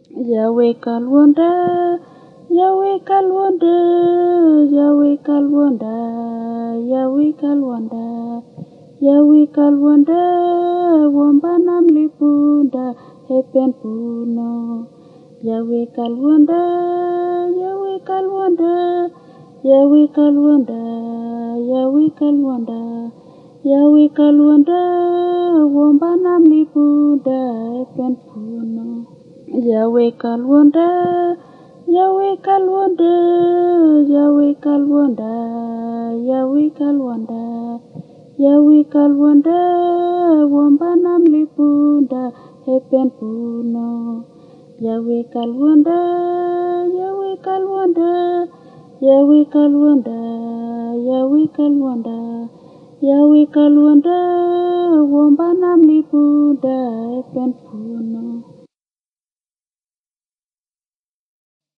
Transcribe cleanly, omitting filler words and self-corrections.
Yahweh Kalwanda, Yahweh Kalwanda, Yahweh Kalwanda, Yahweh Kalwanda, Yahweh Kalwanda, Wambanam Lipunda, Hepen Puno. Yahweh Kalwanda, Yahweh Kalwanda, Yahweh Kalwanda, Yahweh Kalwanda, Yahweh Kalwanda, Wambanam Lipunda, Hepen Puno. Yahweh Kalwanda, Yahweh Kalwanda, Yahweh Kalwanda, Yahweh Kalwanda, Yahweh Kalwanda, Wambanam Lipunda, Hepen Puno. Yahweh Kalwanda, Yahweh Kalwanda, Yahweh Kalwanda, Yahweh Kalwanda, Yahweh Kalwanda, Wambanam Lipunda, Hepen Puno.